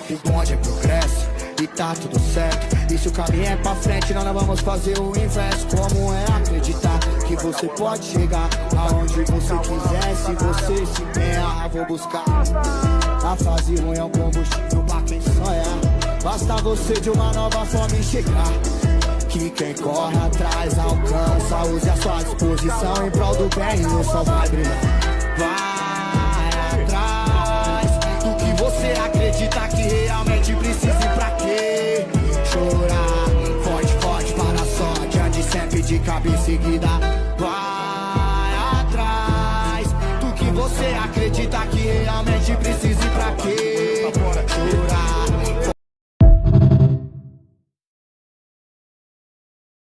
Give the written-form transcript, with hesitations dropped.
O bonde é progresso e tá tudo certo. E se o caminho é pra frente, nós não vamos fazer o inverso. Como é acreditar que você pode chegar aonde você quiser? Se você se empenhar, vou buscar. A fase ruim é um combustível pra quem sonha. Basta você de uma nova forma enxergar que quem corre atrás alcança. Use a sua disposição em prol do bem e o sol vai brilhar. Vai atrás do que você acredita que realmente precisa e pra quê chorar? Forte, forte para a sorte, ande sempre de cabeça erguida. Vai atrás do que você acredita que realmente precisa e pra quê